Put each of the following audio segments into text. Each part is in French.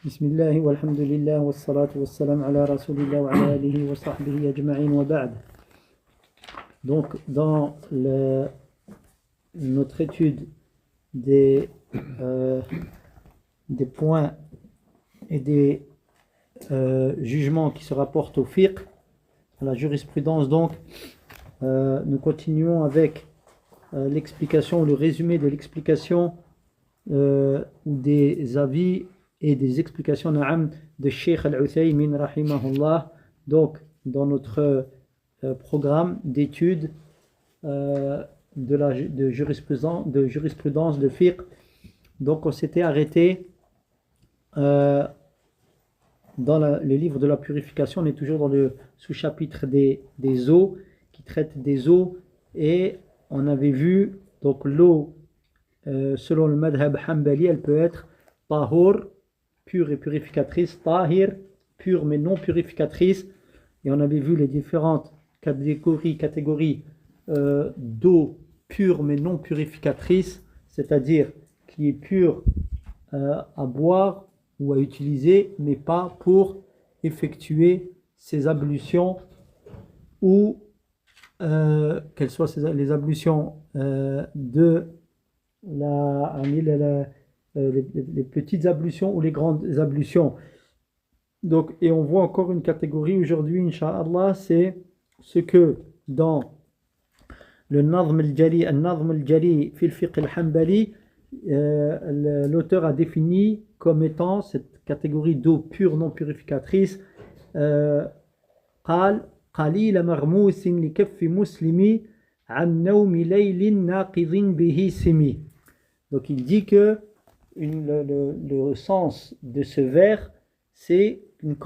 Bismillah walhamdulillah wassalatu wassalam ala rasulillah wa ala alihi wa sahbihi ajma'in wa ba'd. Donc dans notre étude des points et des jugements qui se rapportent au fiqh, à la jurisprudence, donc nous continuons avec l'explication, le résumé de l'explication des avis et des explications de Cheikh Al-Uthaymin rahimahullah, donc dans notre programme d'études de jurisprudence de fiqh. Donc on s'était arrêté dans le livre de la purification. On est toujours dans le sous-chapitre des eaux, qui traite des eaux, et on avait vu donc l'eau selon le madhab hanbali, elle peut être tahur, pure et purificatrice, tahir, pure mais non purificatrice, et on avait vu les différentes catégories d'eau pure mais non purificatrice, c'est-à-dire qui est pure à boire ou à utiliser, mais pas pour effectuer ses ablutions, ou quelles soient les ablutions les petites ablutions ou les grandes ablutions. Donc, et on voit encore une catégorie aujourd'hui, Inch'Allah, c'est ce que dans le Nazm al-Jali fil fiqh al-Hanbali, l'auteur a défini comme étant cette catégorie d'eau pure non purificatrice. قال قليل مرموس لكف مسلمي عن نوم ليل ناقض به سمي. Donc il dit que le sens de ce vers, c'est une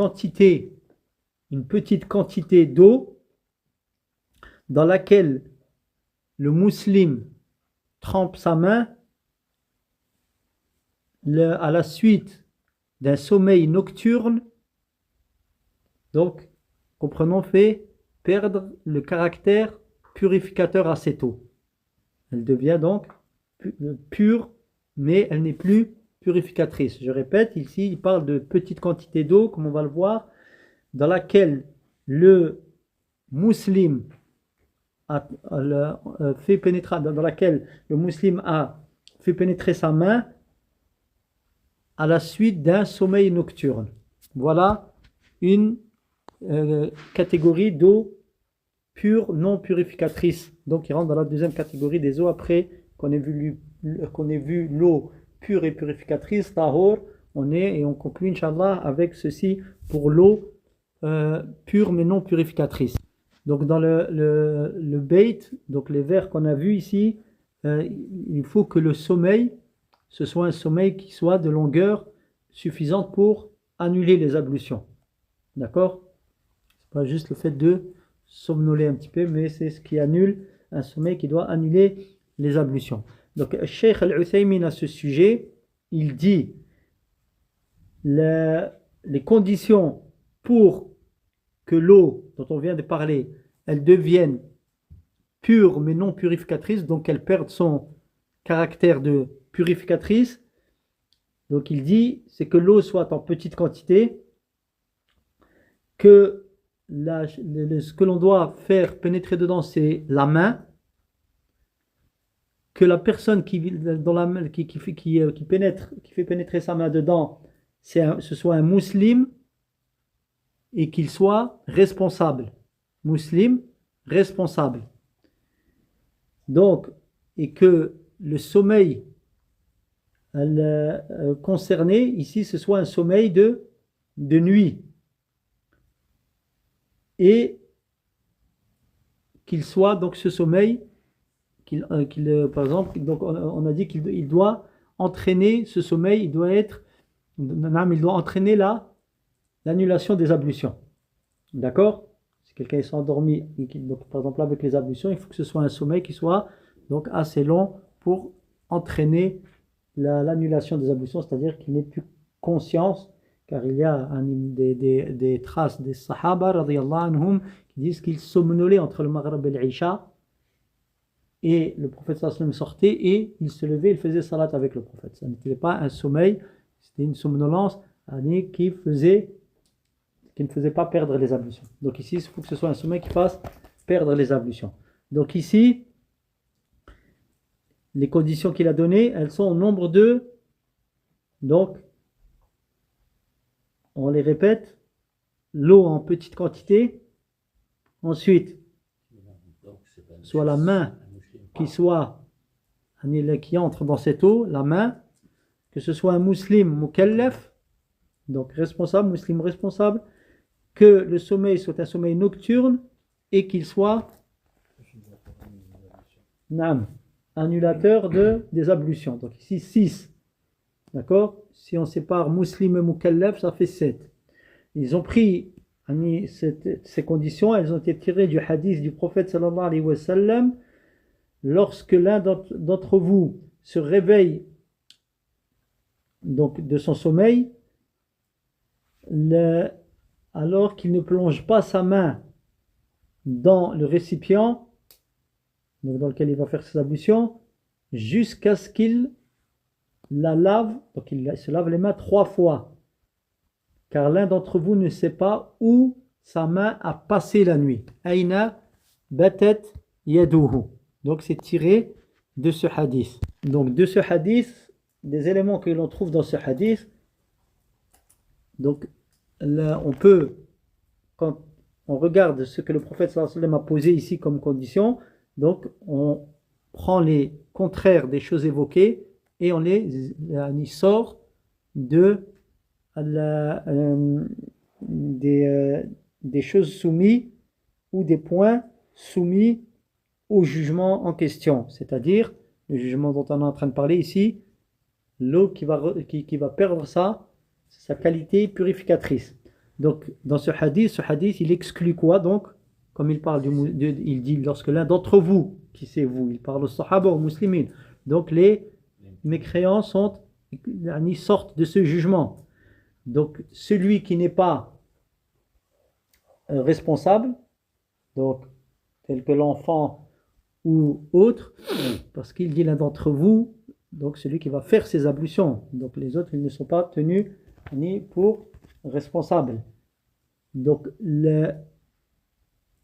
petite quantité d'eau dans laquelle le musulman trempe sa main à la suite d'un sommeil nocturne, donc comprenons, fait perdre le caractère purificateur à cette eau. Elle devient donc pure, mais elle n'est plus purificatrice. Je répète, ici il parle de petite quantité d'eau, comme on va le voir, dans laquelle le musulman a fait pénétrer sa main à la suite d'un sommeil nocturne. Voilà une catégorie d'eau pure non purificatrice, donc il rentre dans la deuxième catégorie des eaux après qu'on ait vu l'eau pure et purificatrice, tahor. On conclut Inch'Allah avec ceci pour l'eau pure mais non purificatrice. Donc dans le bait, donc les vers qu'on a vus ici, il faut que le sommeil, ce soit un sommeil qui soit de longueur suffisante pour annuler les ablutions. D'accord? C'est pas juste le fait de somnoler un petit peu, mais c'est ce qui annule un sommeil qui doit annuler les ablutions. Donc Cheikh Al-Uthaymin à ce sujet, il dit les conditions pour que l'eau dont on vient de parler, elle devienne pure mais non purificatrice, donc elle perde son caractère de purificatrice. Donc il dit, c'est que l'eau soit en petite quantité, que ce que l'on doit faire pénétrer dedans, c'est la main, que la personne qui fait pénétrer sa main dedans, ce soit un musulman, et qu'il soit responsable. Musulman, responsable. Donc, et que le sommeil concerné, ici, ce soit un sommeil de nuit. Et qu'il soit donc ce sommeil, par exemple, donc on a dit qu'il doit entraîner ce sommeil, il doit entraîner l'annulation des ablutions. D'accord? Si quelqu'un s'est endormi, donc par exemple avec les ablutions, il faut que ce soit un sommeil qui soit donc assez long pour entraîner l'annulation des ablutions, c'est-à-dire qu'il n'ait plus conscience, car il y a des traces des Sahaba radiyallahu anhum qui disent qu'ils somnolaient entre le Maghrib et l'Isha, et le prophète sallallahu alayhi wa sallam sortait et il se levait, il faisait salat avec le prophète. Ça n'était pas un sommeil, c'était une somnolence qui ne faisait pas perdre les ablutions. Donc ici, il faut que ce soit un sommeil qui fasse perdre les ablutions. Donc ici, les conditions qu'il a données, elles sont au nombre de... Donc, on les répète, l'eau en petite quantité, ensuite, soit la main qui entre dans cette eau, la main, que ce soit un musulman mukallaf, donc responsable, musulman responsable, que le sommeil soit un sommeil nocturne et qu'il soit annulateur des ablutions. Donc ici 6. D'accord? Si on sépare musulman et mukallaf, ça fait 7. Ils ont pris ces conditions, elles ont été tirées du hadith du prophète sallallahu alayhi wa sallam. Lorsque l'un d'entre vous se réveille donc de son sommeil, alors qu'il ne plonge pas sa main dans le récipient donc dans lequel il va faire ses ablutions, jusqu'à ce qu'il la lave, donc il se lave les mains 3 fois. Car l'un d'entre vous ne sait pas où sa main a passé la nuit. Aïna batat yaduhu. Donc c'est tiré de ce hadith. Donc de ce hadith, des éléments que l'on trouve dans ce hadith, donc là, on peut, quand on regarde ce que le prophète sallallahu alayhi wa sallam a posé ici comme condition, donc on prend les contraires des choses évoquées et on les sort de des choses soumises ou des points soumis au jugement en question, c'est-à-dire le jugement dont on est en train de parler ici, l'eau qui va perdre sa qualité purificatrice. Donc dans ce hadith il exclut quoi? Donc comme il parle il dit lorsque l'un d'entre vous, qui c'est vous, il parle aux sahaba, aux musulmans, donc les mécréants sortent de ce jugement. Donc celui qui n'est pas responsable, donc tel que l'enfant ou autre, parce qu'il dit l'un d'entre vous, donc celui qui va faire ses ablutions, donc les autres ils ne sont pas tenus ni pour responsables. Donc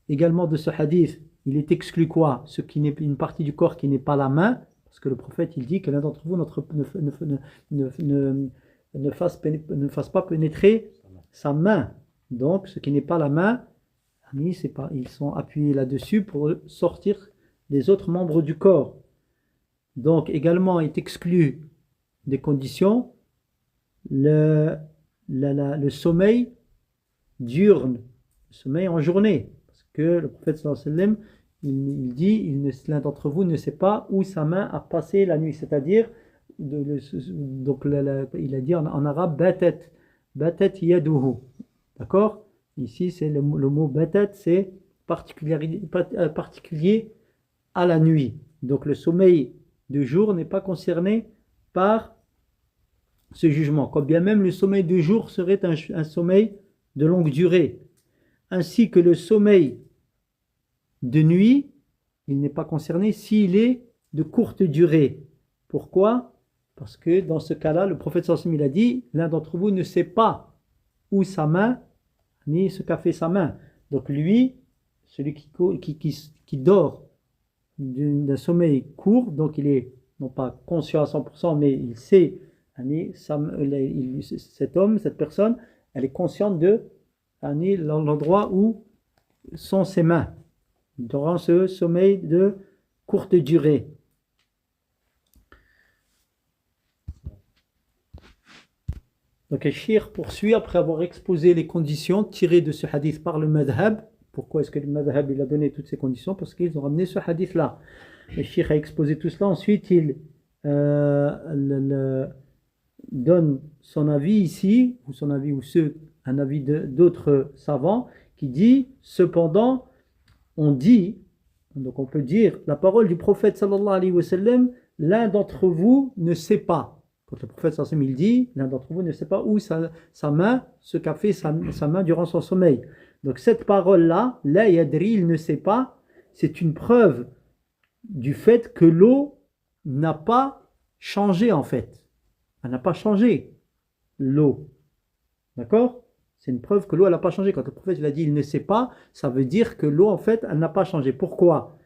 également de ce hadith, il est exclu quoi? Ce qui n'est une partie du corps qui n'est pas la main, parce que le prophète il dit que l'un d'entre vous ne fasse pas pénétrer sa main. Donc ce qui n'est pas la main, ils sont appuyés là-dessus pour sortir les autres membres du corps. Donc également est exclu des conditions le sommeil diurne, le sommeil en journée. Que le prophète sallallahu alayhi wa sallam, il dit, l'un d'entre vous ne sait pas où sa main a passé la nuit, c'est-à-dire, donc il a dit en arabe, batat yaduhu, d'accord? Ici, c'est le mot batat, c'est particulier à la nuit. Donc le sommeil de jour n'est pas concerné par ce jugement, quand bien même le sommeil de jour serait un sommeil de longue durée. Ainsi que le sommeil de nuit, il n'est pas concerné s'il est de courte durée. Pourquoi? Parce que dans ce cas-là, le prophète sallallahu alayhi wa sallam, il a dit, l'un d'entre vous ne sait pas où sa main, ni ce qu'a fait sa main. Donc lui, celui qui dort d'un sommeil court, donc il est non pas conscient à 100%, mais il sait, cet homme, cette personne, elle est consciente de l'endroit où sont ses mains durant ce sommeil de courte durée. Donc le cheikh poursuit après avoir exposé les conditions tirées de ce hadith par le madhab. Pourquoi est-ce que le madhab il a donné toutes ces conditions? Parce qu'ils ont ramené ce hadith là. Le cheikh a exposé tout cela, ensuite il donne son avis ici, ou son avis un avis d'autres savants qui dit cependant donc on peut dire la parole du prophète sallallahu alayhi wa sallam, l'un d'entre vous ne sait pas. Quand le prophète sallallahu alayhi wa sallam il dit l'un d'entre vous ne sait pas où sa main, ce qu'a fait sa main durant son sommeil. Donc cette parole là, la yadri, il ne sait pas, c'est une preuve du fait que l'eau n'a pas changé en fait. Elle n'a pas changé l'eau. D'accord? C'est une preuve que l'eau, elle n'a pas changé. Quand le prophète il a dit il ne sait pas, ça veut dire que l'eau, en fait, elle n'a pas changé. Pourquoi?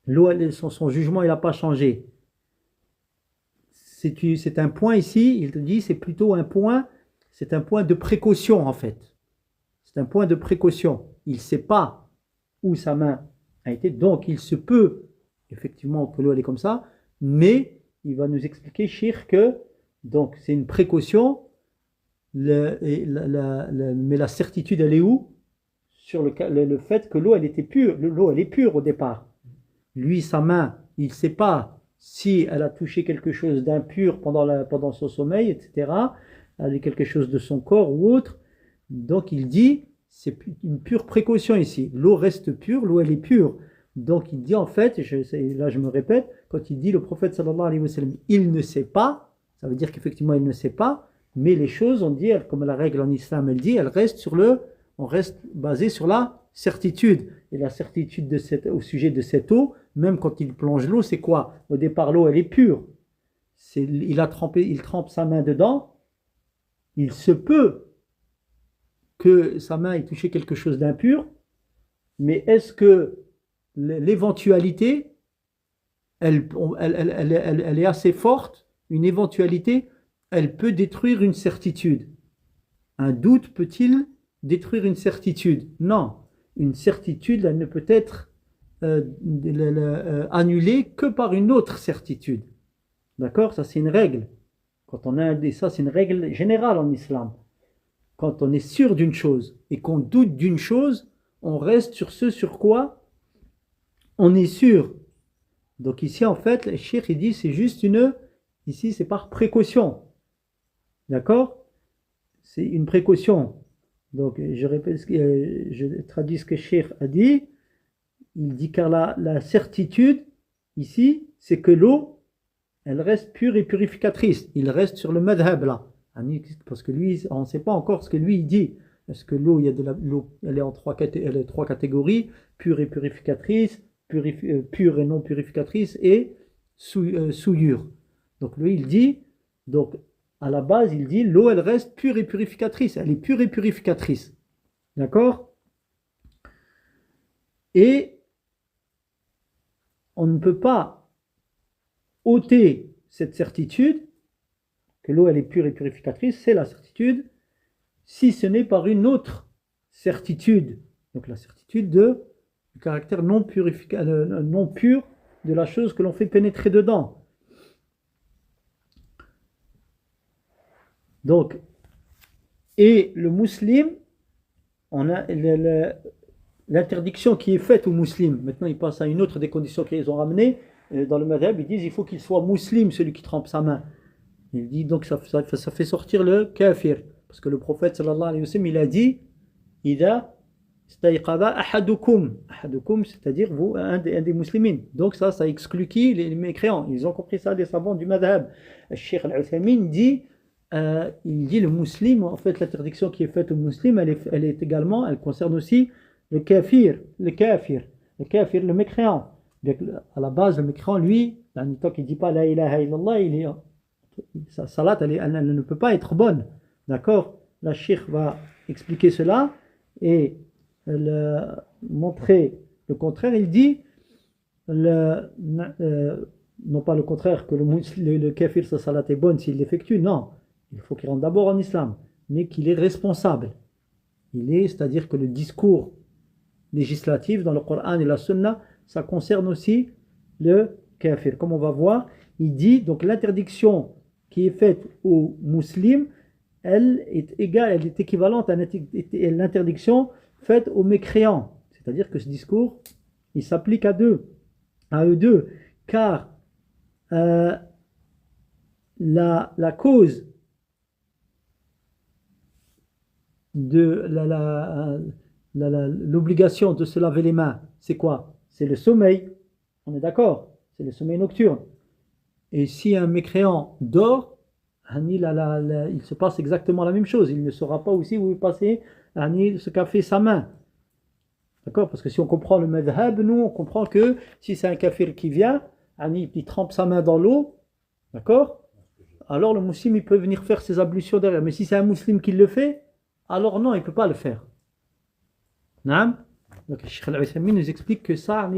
L'eau, son jugement, il n'a pas changé. C'est un point ici, il te dit, c'est plutôt un point, c'est un point de précaution, en fait. C'est un point de précaution. Il ne sait pas où sa main a été, donc il se peut, effectivement, que l'eau, elle est comme ça, mais il va nous expliquer, Cheikh, que donc c'est une précaution, mais la certitude, elle est où? Sur le fait que l'eau, elle était pure. L'eau, elle est pure au départ. Lui, sa main, il ne sait pas si elle a touché quelque chose d'impur pendant son sommeil, etc. Elle a quelque chose de son corps ou autre. Donc il dit, c'est une pure précaution ici. L'eau reste pure, l'eau, elle est pure. Donc il dit en fait, là je me répète, quand il dit le prophète sallallahu alayhi wa sallam, il ne sait pas, ça veut dire qu'effectivement il ne sait pas, mais les choses, on dit, comme la règle en islam, elle dit, on reste basé sur la certitude. Et la certitude au sujet de cette eau, même quand il plonge l'eau, c'est quoi? Au départ, l'eau, elle est pure. Il trempe sa main dedans. Il se peut que sa main ait touché quelque chose d'impur, mais est-ce que l'éventualité, elle est assez forte? Une éventualité, elle peut détruire une certitude. Un doute peut-il détruire une certitude? Non. Une certitude, elle ne peut être annulée que par une autre certitude. D'accord? Ça, c'est une règle. Ça, c'est une règle générale en islam. Quand on est sûr d'une chose et qu'on doute d'une chose, on reste sur ce sur quoi on est sûr. Donc ici, en fait, le cheikh, il dit, c'est juste ici, c'est par précaution. D'accord? C'est une précaution. Donc, je répète, je traduis ce que Cheikh a dit. Il dit car la certitude, ici, c'est que l'eau, elle reste pure et purificatrice. Il reste sur le madhab là. Parce que lui, on ne sait pas encore ce que lui il dit. Est-ce que l'eau, l'eau, elle est trois catégories, pure et purificatrice, pure et non purificatrice, et souillure. Donc lui, il dit, donc à la base, il dit l'eau, elle reste pure et purificatrice. Elle est pure et purificatrice. D'accord? Et on ne peut pas ôter cette certitude que l'eau, elle est pure et purificatrice, c'est la certitude, si ce n'est par une autre certitude. Donc la certitude du caractère non pur de la chose que l'on fait pénétrer dedans. Donc, et le musulman, on a l'interdiction qui est faite aux musulmans. Maintenant, ils passent à une autre des conditions qu'ils ont ramenées. Dans le madhab, ils disent il faut qu'il soit musulman, celui qui trempe sa main. Il dit donc ça fait sortir le kafir. Parce que le prophète sallallahu alayhi wa sallam, il a dit Ida stayqada ahadukum. Ahadukum, c'est-à-dire vous, un des musulmans. Donc ça exclut qui? Les mécréants. Ils ont compris ça, les savants du madhab. Le Cheikh Al-Uthaymin dit il dit le musulman, en fait l'interdiction qui est faite au musulman, elle est également, elle concerne aussi le kafir, le mécréant. À la base, le mécréant, lui, tant qu'il ne dit pas la ilaha illallah, sa salat, elle ne peut pas être bonne. D'accord? La cheikh va expliquer cela et montrer le contraire. Il dit, non pas le contraire, que le kafir, sa salat est bonne s'il l'effectue, non. Il faut qu'il rentre d'abord en islam, mais qu'il est responsable. C'est-à-dire que le discours législatif dans le Coran et la Sunna, ça concerne aussi le kafir. Comme on va voir, il dit, donc l'interdiction qui est faite aux musulmans, elle est équivalente à l'interdiction faite aux mécréants. C'est-à-dire que ce discours, il s'applique à eux deux, car la cause de l'obligation de se laver les mains, c'est quoi? C'est le sommeil. On est d'accord? C'est le sommeil nocturne. Et si un mécréant dort, il se passe exactement la même chose. Il ne saura pas aussi où est passé ce qu'a fait sa main. D'accord? Parce que si on comprend le madhab, nous on comprend que si c'est un kafir qui vient, il trempe sa main dans l'eau, d'accord? alors le musulman il peut venir faire ses ablutions derrière. Mais si c'est un musulman qui le fait, alors non, il ne peut pas le faire. Naam. Donc, Cheikh Al-Uthaymin nous explique que ça,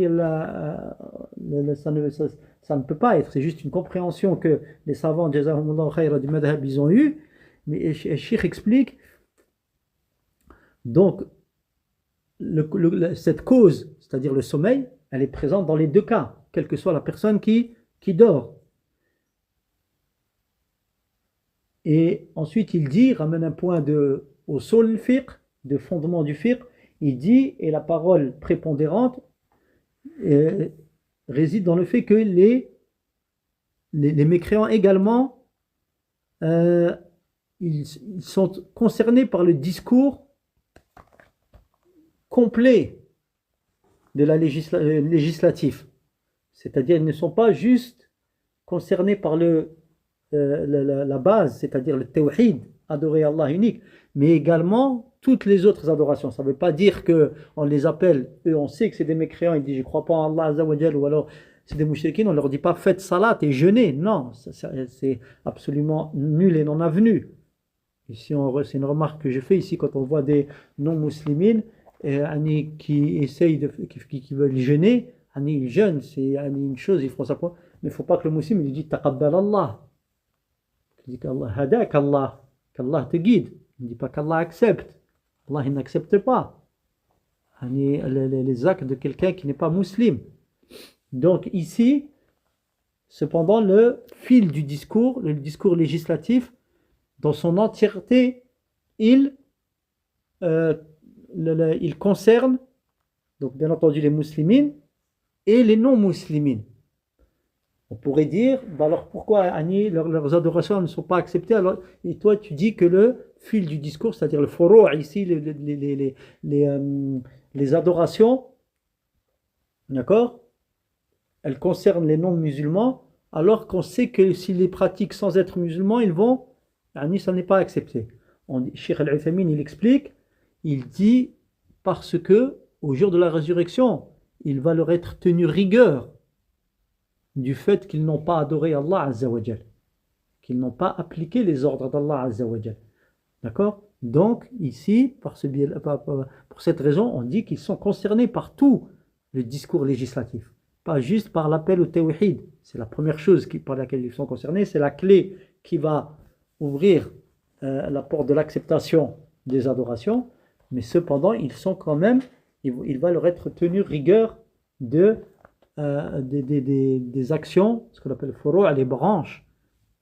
ça ne peut pas être. C'est juste une compréhension que les savants Jazahumullah khayra du madhab ils ont eu. Mais Cheikh explique donc cette cause, c'est-à-dire le sommeil, elle est présente dans les deux cas, quelle que soit la personne qui dort. Et ensuite il dit, ramène un point au sol fiqh, de fondement du fiqh, il dit, et la parole prépondérante réside dans le fait que les mécréants également, ils sont concernés par le discours complet de la législatif. C'est-à-dire ils ne sont pas juste concernés par la base, c'est-à-dire le tawhid, adorer Allah unique, mais également toutes les autres adorations. Ça ne veut pas dire qu'on les appelle, eux on sait que c'est des mécréants, ils disent je ne crois pas en Allah Azza wa Jal, ou alors c'est des mouchriquins, on ne leur dit pas faites salat et jeûnez. Non, c'est absolument nul et non avenu. Ici, c'est une remarque que je fais ici quand on voit des non-muslimines qui essayent, qui veulent jeûner, ils jeûnent, c'est une chose, ils font ça pour. Mais il ne faut pas que le musulman lui dise taqabbal Allah. Il dit qu'Allah hadak Allah, qu'Allah te guide. Il ne dit pas qu'Allah accepte. Allah il n'accepte pas les actes de quelqu'un qui n'est pas musulman. Donc ici, cependant, le fil du discours, le discours législatif, dans son entièreté, il concerne, donc bien entendu les musulmans et les non-musulmans. On pourrait dire, bah alors pourquoi leurs adorations ne sont pas acceptées alors, et toi tu dis que le fil du discours, c'est-à-dire le furu' ici, les adorations, d'accord, elles concernent les non-musulmans, alors qu'on sait que s'ils les pratiquent sans être musulmans, ça n'est pas accepté. Cheikh Al-Uthaymin, il explique, il dit, parce que au jour de la résurrection, il va leur être tenu rigueur du fait qu'ils n'ont pas adoré Allah Azza wa Jal, qu'ils n'ont pas appliqué les ordres d'Allah Azza wa Jal. D'accord? Donc, ici, pour cette raison, on dit qu'ils sont concernés par tout le discours législatif, pas juste par l'appel au tawhid. C'est la première chose par laquelle ils sont concernés, c'est la clé qui va ouvrir la porte de l'acceptation des adorations, mais cependant, ils sont quand même, il va leur être tenu rigueur des actions, ce qu'on appelle le furu', les branches,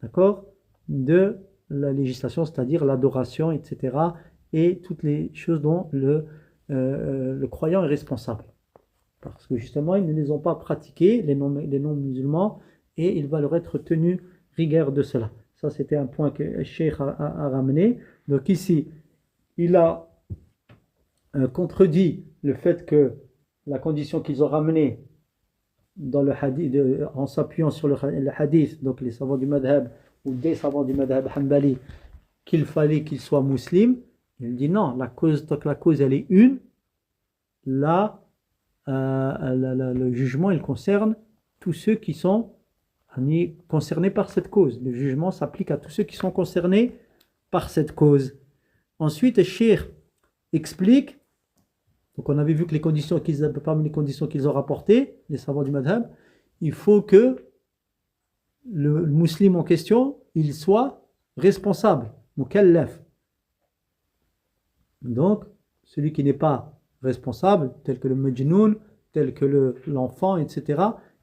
d'accord, de la législation, c'est-à-dire l'adoration, etc., et toutes les choses dont le croyant est responsable. Parce que justement, ils ne les ont pas pratiquées, les non-musulmans, et il va leur être tenu rigueur de cela. Ça, c'était un point que le Cheikh a ramené. Donc ici, il a contredit le fait que la condition qu'ils ont ramenée dans le hadith, en s'appuyant sur le hadith, donc les savants du madhab ou des savants du madhab hanbali, qu'il fallait qu'ils soient musulmans. Il dit non, tant que la cause elle est une, là le jugement il concerne tous ceux qui sont concernés par cette cause. Le jugement s'applique à tous ceux qui sont concernés par cette cause. Ensuite, le Cheikh explique, donc on avait vu que parmi les conditions qu'ils ont rapportées, les savants du madhab, il faut que le musulman en question, il soit responsable, mukallaf. Donc, celui qui n'est pas responsable, tel que le majnoun, tel que l'enfant, etc.,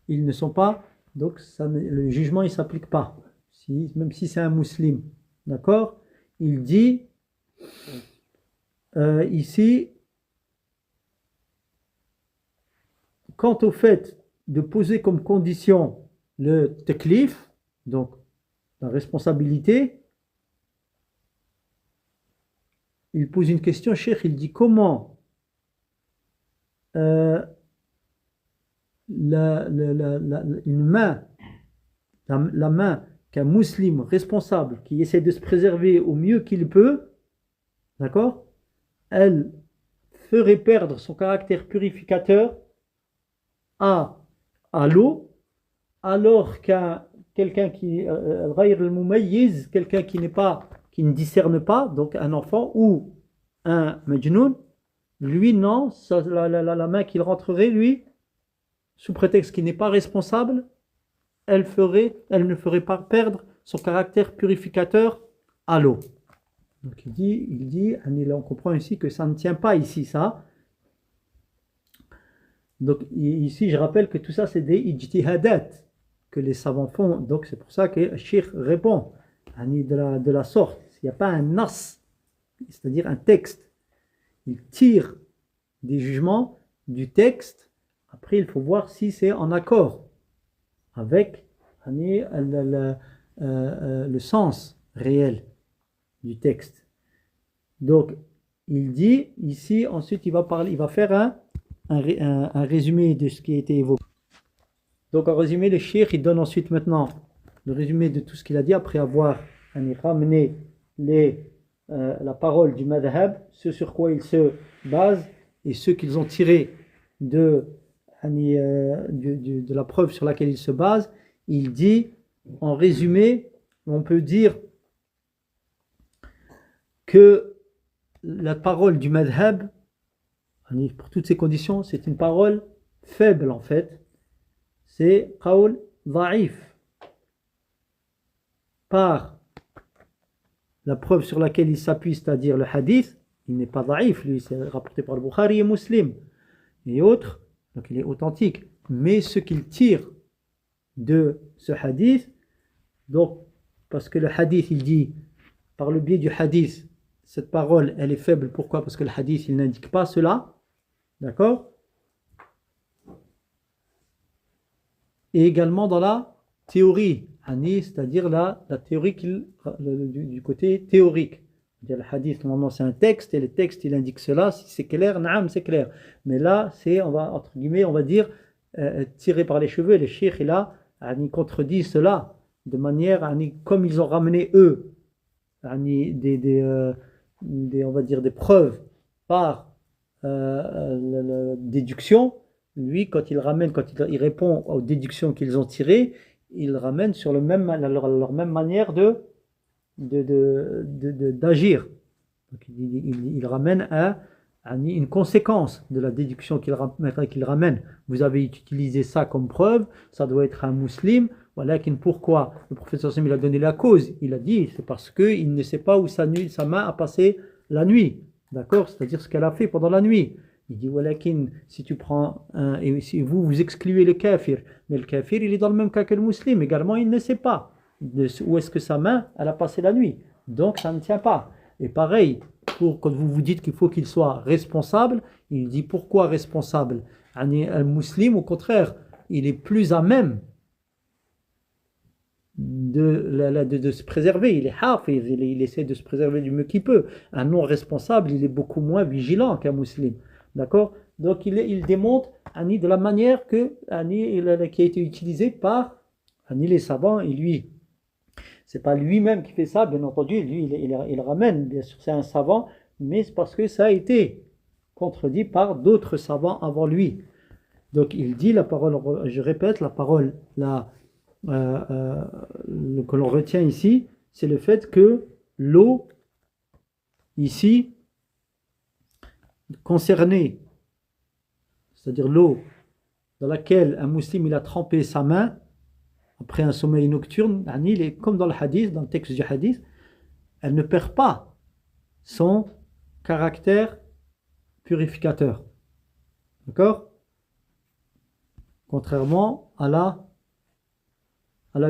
ils ne sont pas, donc le jugement il ne s'applique pas, même si c'est un musulman. D'accord? Il dit ici, quant au fait de poser comme condition le taklif, donc la responsabilité, il pose une question, Cheikh, il dit comment une main, la main qu'un musulman responsable qui essaie de se préserver au mieux qu'il peut, d'accord, elle ferait perdre son caractère purificateur à l'eau, alors qu'un quelqu'un qui غير المميز, quelqu'un qui n'est pas, qui ne discerne pas, donc un enfant ou un majnoun, lui non, ça, la main qu'il rentrerait, lui, sous prétexte qu'il n'est pas responsable, elle ne ferait pas perdre son caractère purificateur à l'eau. Donc il dit, on comprend ici que ça ne tient pas ici, ça. Donc ici, je rappelle que tout ça, c'est des ijtihadat que les savants font. Donc c'est pour ça que le cheikh répond de la sorte. Il n'y a pas un nas, c'est-à-dire un texte. Il tire des jugements du texte. Après, il faut voir si c'est en accord avec le sens réel du texte. Donc, il dit ici, ensuite il va faire un résumé de ce qui a été évoqué. Donc, en résumé, le cheikh, il donne ensuite maintenant le résumé de tout ce qu'il a dit après avoir ramené la parole du madhab, ce sur quoi il se base et ce qu'ils ont tiré de la preuve sur laquelle il se base. Il dit, en résumé, on peut dire que la parole du madhab, pour toutes ces conditions, c'est une parole faible en fait. C'est qawl da'if. Par la preuve sur laquelle il s'appuie, c'est-à-dire le hadith, il n'est pas da'if, lui, c'est rapporté par le Bukhari et Muslim et autres, donc il est authentique. Mais ce qu'il tire de ce hadith, donc, parce que le hadith, il dit, par le biais du hadith, cette parole, elle est faible. Pourquoi? Parce que le hadith, il n'indique pas cela. D'accord? Et également dans la théorie, c'est-à-dire la théorie du côté théorique. Le hadith, normalement, c'est un texte, et le texte, il indique cela. Si c'est clair, naam, c'est clair. Mais là, c'est, entre guillemets, on va dire, tiré par les cheveux. Les cheikh, il a contredit cela, de manière, comme ils ont ramené, eux, on va dire des preuves par la déduction. Lui, quand il répond aux déductions qu'ils ont tirées, il ramène sur leur même manière d'agir. Donc, il ramène une conséquence de la déduction qu'il ramène. Vous avez utilisé ça comme preuve, ça doit être un musulman. Voilà, pourquoi le professeur Sam, il a donné la cause. Il a dit, c'est parce qu'il ne sait pas où sa main a passé la nuit. D'accord? C'est-à-dire ce qu'elle a fait pendant la nuit. Il dit, voilà, si tu prends et si vous excluez le kafir, mais le kafir, il est dans le même cas que le musulman. Également, il ne sait pas où est-ce que sa main, elle a passé la nuit. Donc, ça ne tient pas. Et pareil, quand vous vous dites qu'il faut qu'il soit responsable, il dit, pourquoi responsable? Un musulman, au contraire, il est plus à même de se préserver. Il est hafiz, il essaie de se préserver du mieux qu'il peut. Un non responsable, il est beaucoup moins vigilant qu'un musulman. D'accord? Donc il démontre de la manière qui a été utilisée par les savants, et lui, c'est pas lui-même qui fait ça, bien entendu, lui il ramène, bien sûr c'est un savant, mais c'est parce que ça a été contredit par d'autres savants avant lui. Donc il dit la parole, je répète, la parole que l'on retient ici, c'est le fait que l'eau ici concernée, c'est-à-dire l'eau dans laquelle un musulman il a trempé sa main après un sommeil nocturne, il est comme dans le hadith, dans le texte du hadith, elle ne perd pas son caractère purificateur. D'accord? Contrairement à la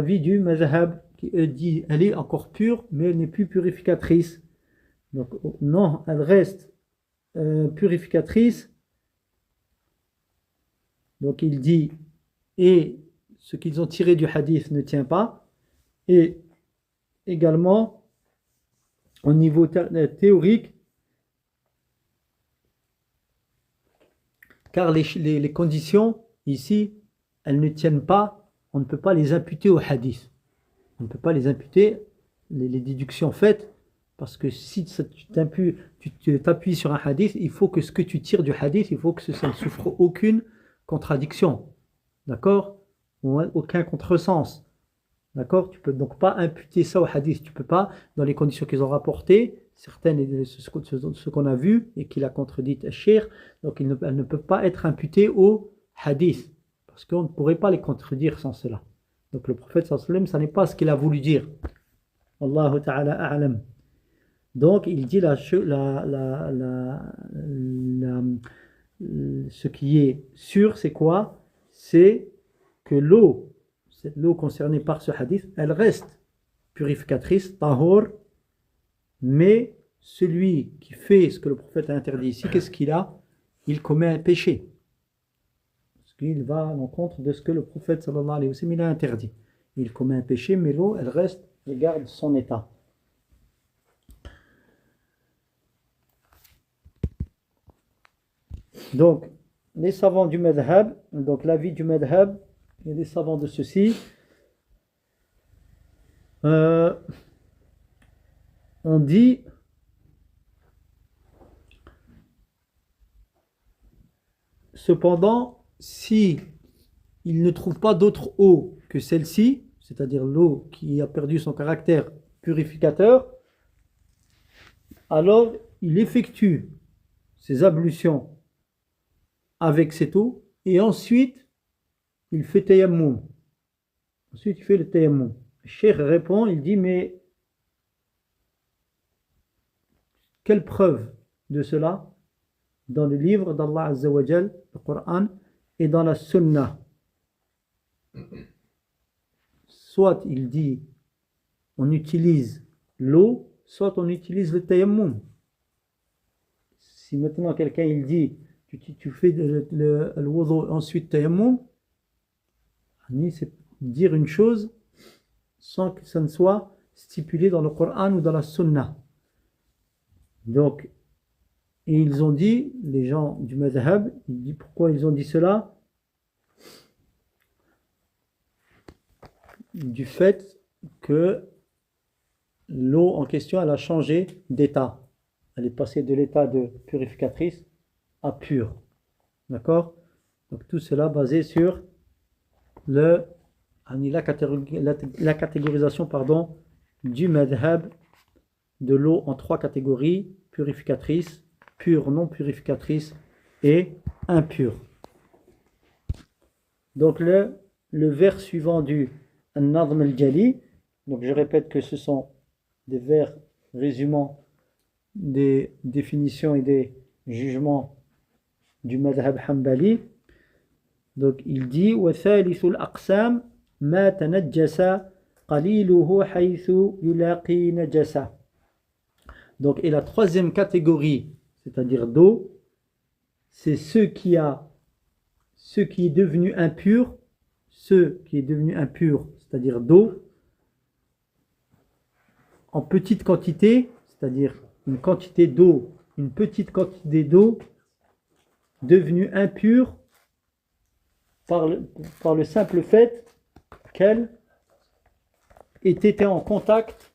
vie du mazhab qui dit elle est encore pure mais elle n'est plus purificatrice. Donc non, elle reste purificatrice. Donc il dit, et ce qu'ils ont tiré du hadith ne tient pas, et également au niveau théorique, car les conditions ici, elles ne tiennent pas, on ne peut pas les imputer au hadith. On ne peut pas les imputer, les déductions faites, parce que si tu t'appuies sur un hadith, il faut que ce que tu tires du hadith, il faut que ça ne souffre aucune contradiction. D'accord? Aucun contresens. D'accord? Tu peux donc pas imputer ça au hadith. Tu peux pas, dans les conditions qu'ils ont rapportées, certaines, ce qu'on a vu et qu'il a contredit Cheikh, donc elles ne peuvent pas être imputées au hadith. Parce qu'on ne pourrait pas les contredire sans cela. Donc le prophète sallallahu alayhi wa sallam, ça n'est pas ce qu'il a voulu dire. Allahu ta'ala a'lam. Donc il dit ce qui est sûr, c'est quoi? C'est que l'eau, cette l'eau concernée par ce hadith, elle reste purificatrice, tahor, mais celui qui fait ce que le prophète a interdit ici, qu'est-ce qu'il a? Il commet un péché. Parce qu'il va à l'encontre de ce que le prophète sallallahu alayhi wa sallam il a interdit. Il commet un péché, mais l'eau, elle reste, elle garde son état. Donc, les savants du madhab, donc l'avis du madhab, et les savants de ceci, on dit cependant, si il ne trouve pas d'autre eau que celle-ci, c'est-à-dire l'eau qui a perdu son caractère purificateur, alors il effectue ses ablutions avec cette eau et ensuite il fait tayammum. Ensuite il fait le tayammum. Le cheikh répond, il dit mais quelle preuve de cela? Dans le livre d'Allah Azza wa Jal, le Coran, et dans la Sunna. Soit il dit on utilise l'eau, soit on utilise le tayammum. Si maintenant quelqu'un il dit tu fais le wudu ensuite tayammum, c'est dire une chose sans que ça ne soit stipulé dans le Coran ou dans la Sunna. Donc, et ils ont dit, les gens du madhab, pourquoi ils ont dit cela? Du fait que l'eau en question, elle a changé d'état. Elle est passée de l'état de purificatrice à pure. D'accord? Donc tout cela basé sur la catégorisation du madhab de l'eau en 3 catégories: purificatrice, pure, non purificatrice et impure. Donc le vers suivant du An-Nadhm al-Jali, donc je répète que ce sont des vers résumant des définitions et des jugements du madhab hanbali. Donc il dit وَثَالِثُ الْأَقْسَامِ مَا تَنَجَّسَ قَلِيلُهُ حَيْثُ يُلَاقِي نَجَسَ. Donc et la troisième catégorie, c'est-à-dire d'eau, c'est ce qui est devenu impur, c'est-à-dire d'eau, en petite quantité, c'est-à-dire une petite quantité d'eau devenue impure par le simple fait qu'elle ait été en contact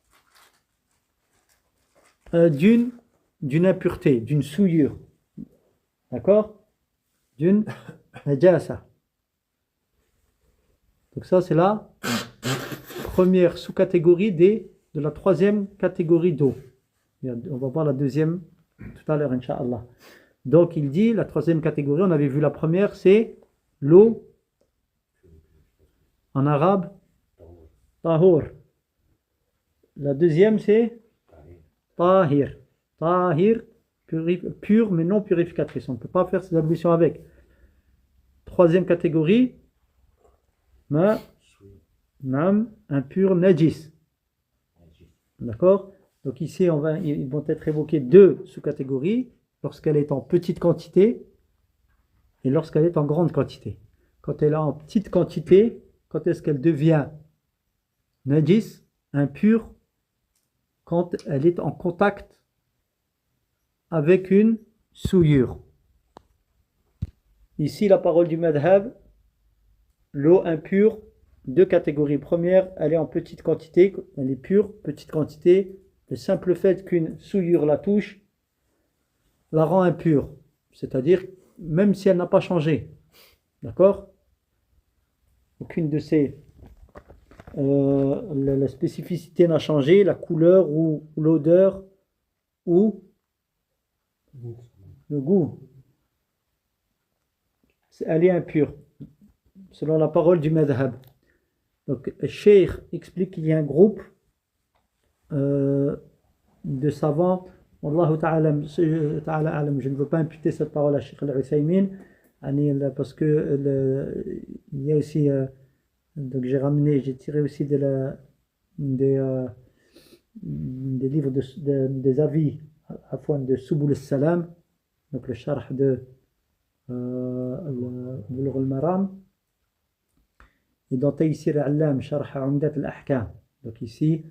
d'une impureté, d'une souillure. D'accord? D'une najasa. Donc ça c'est la première sous-catégorie de la troisième catégorie d'eau. On va voir la deuxième tout à l'heure, Inch'Allah. Donc il dit, la troisième catégorie, on avait vu la première, c'est l'eau, en arabe, tahur. La deuxième, c'est tahir. Tahir, pure mais non purificatrice. On ne peut pas faire ces ablutions avec. Troisième catégorie, impur, najis. D'accord? Donc ici, ils vont être évoqués 2 sous-catégories, lorsqu'elle est en petite quantité et lorsqu'elle est en grande quantité. Quand elle est en petite quantité, quand est-ce qu'elle devient najis, impure? Quand elle est en contact avec une souillure. Ici, la parole du madhab, l'eau impure, 2 catégories. Première, elle est en petite quantité, elle est pure, petite quantité. Le simple fait qu'une souillure la touche la rend impure. C'est-à-dire, même si elle n'a pas changé. D'accord? Aucune de ces la spécificité n'a changé, la couleur ou l'odeur ou le goût. Elle est impure, selon la parole du madhab. Donc, le cheikh explique qu'il y a un groupe de savants. Wallahu ta'ala a'lam, je ne veux pas imputer cette parole à Cheikh Al-Uthaymin, parce que il y a aussi, donc j'ai tiré aussi des livres des avis de Subul al-Salam, donc le sharh de Bulugh al-Maram, et dans Taysir al-Allam, sharh Umdat al-Ahkam. Donc ici,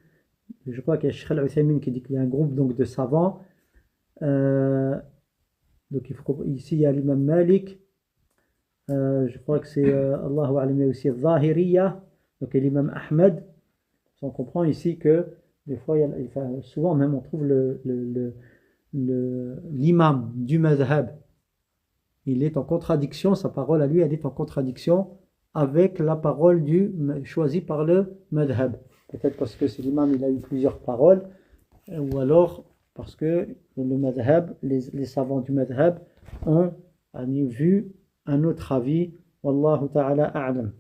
je crois qu'il y a Cheikh Al-Uthaymin qui dit qu'il y a un groupe donc de savants. Donc ici il y a l'imam Malik, je crois que c'est Allahu A'lam, il y a aussi Zahiriya, donc l'imam Ahmed. On comprend ici que des fois, souvent même on trouve l'imam du madhab, il est en contradiction, sa parole à lui elle est en contradiction avec la parole choisie par le madhab. Peut-être parce que c'est l'imam, il a eu plusieurs paroles, ou alors parce que le madhab, les savants du madhab ont vu un autre avis. Wallahu ta'ala a'lam.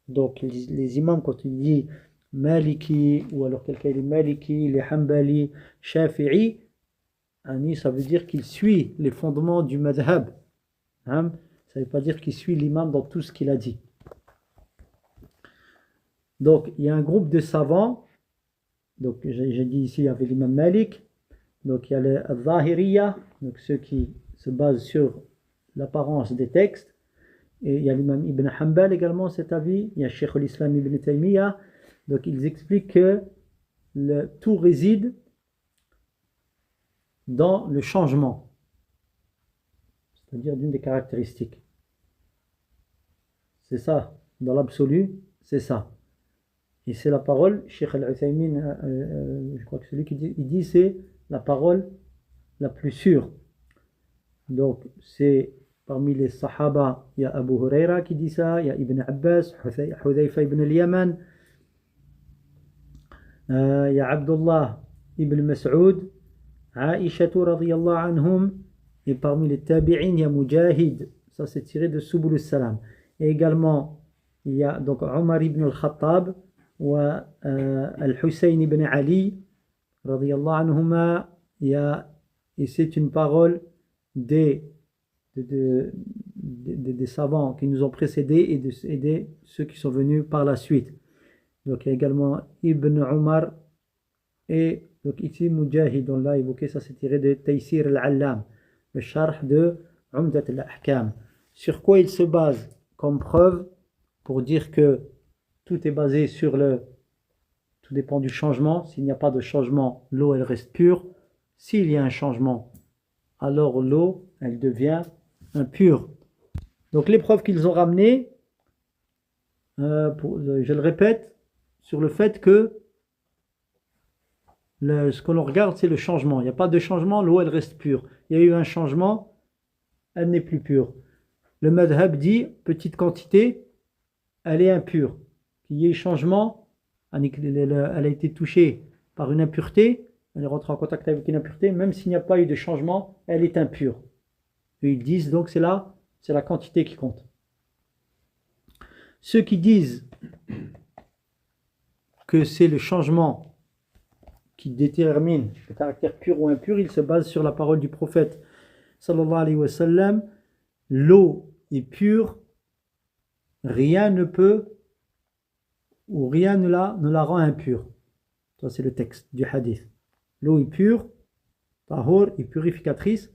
Donc les imams, quand il dit Maliki, ou alors quelqu'un dit Maliki, les Hanbali, Shafi'i, ça veut dire qu'il suit les fondements du madhab. Ça ne veut pas dire qu'il suit l'imam dans tout ce qu'il a dit. Donc, il y a un groupe de savants. Donc, j'ai dit ici, il y avait l'imam Malik. Donc, il y a les Zahiriya, donc ceux qui se basent sur l'apparence des textes. Et il y a l'imam Ibn Hanbal également, cet avis. Il y a Cheikh al-Islam Ibn Taymiyyah. Donc, ils expliquent que tout réside dans le changement. C'est-à-dire d'une des caractéristiques. C'est ça. Dans l'absolu, c'est ça. Et c'est la parole, Cheikh Al-Uthaymin, je crois que celui qui dit c'est la parole la plus sûre. Donc c'est parmi les Sahaba, il y a Abu Huraira qui dit ça, il y a Ibn Abbas, Hudayfa ibn al-Yaman, il y a Abdullah ibn Mas'ud, Aisha radiyallahu anhum, et parmi les Tabi'in, il y a Mujahid, ça c'est tiré de Subul al-Salam. Et également, il y a donc Omar ibn al-Khattab, Al-Hussein ibn Ali radiyallahu anhuma, et c'est une parole des savants qui nous ont précédés et de ceux qui sont venus par la suite. Donc il y a également Ibn Umar, et donc ici Mujahid, on l'a évoqué, ça c'est tiré de Taysir al-Allam, le sharh de Umdat al-Ahkam. Sur quoi il se base comme preuve pour dire que tout est basé sur tout dépend du changement. S'il n'y a pas de changement, l'eau elle reste pure. S'il y a un changement, alors l'eau elle devient impure. Donc les preuves qu'ils ont ramenées, je le répète, sur le fait que ce que l'on regarde c'est le changement. Il n'y a pas de changement, l'eau elle reste pure. Il y a eu un changement, elle n'est plus pure. Le madhab dit petite quantité, elle est impure. Qu'il y ait changement, elle a été touchée par une impureté, elle est rentrée en contact avec une impureté, même s'il n'y a pas eu de changement, elle est impure. Et ils disent donc c'est la quantité qui compte. Ceux qui disent que c'est le changement qui détermine le caractère pur ou impur, ils se basent sur la parole du prophète sallallahu alayhi wa sallam, l'eau est pure, rien ne peut ou rien ne la rend impure. Ça c'est le texte du hadith. L'eau est pure, tahour est purificatrice,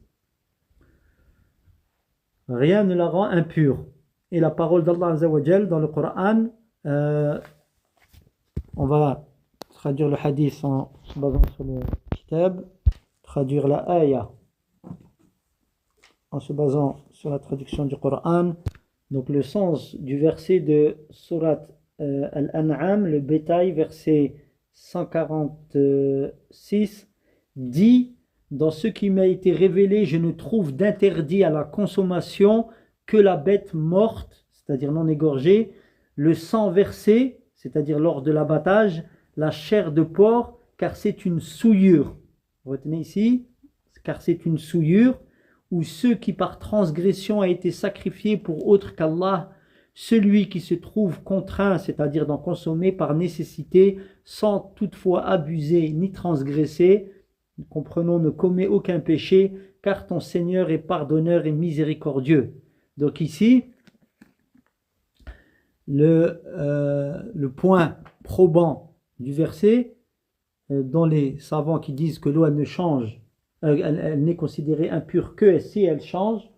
rien ne la rend impure. Et la parole d'Allah Azza wa Jal dans le Coran, on va traduire le hadith en se basant sur le kitab, traduire la ayah en se basant sur la traduction du Coran. Donc le sens du verset de Surat Al-An'am, le bétail, verset 146, dit: dans ce qui m'a été révélé, je ne trouve d'interdit à la consommation que la bête morte, c'est-à-dire non égorgée, le sang versé, c'est-à-dire lors de l'abattage, la chair de porc, car c'est une souillure. Retenez ici, car c'est une souillure, ou ceux qui par transgression a été sacrifié pour autre qu'Allah, celui qui se trouve contraint, c'est-à-dire d'en consommer par nécessité, sans toutefois abuser ni transgresser, comprenons, ne commet aucun péché, car ton Seigneur est pardonneur et miséricordieux. Donc ici, le point probant du verset, dont les savants qui disent que l'eau elle ne change, elle n'est considérée impure que si elle change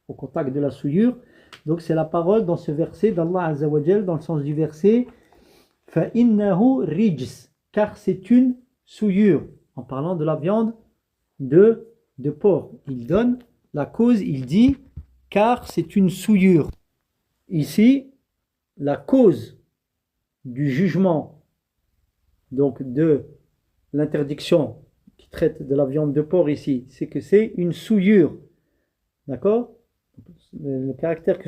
au contact de la souillure. Donc c'est la parole dans ce verset d'Allah Azza wa Jal, dans le sens du verset فَإِنَّهُ رِجْسٌ, car c'est une souillure, en parlant de la viande de porc. Il donne la cause, il dit car c'est une souillure. Ici, la cause du jugement, donc de l'interdiction qui traite de la viande de porc ici, c'est que c'est une souillure. D'accord? Le caractère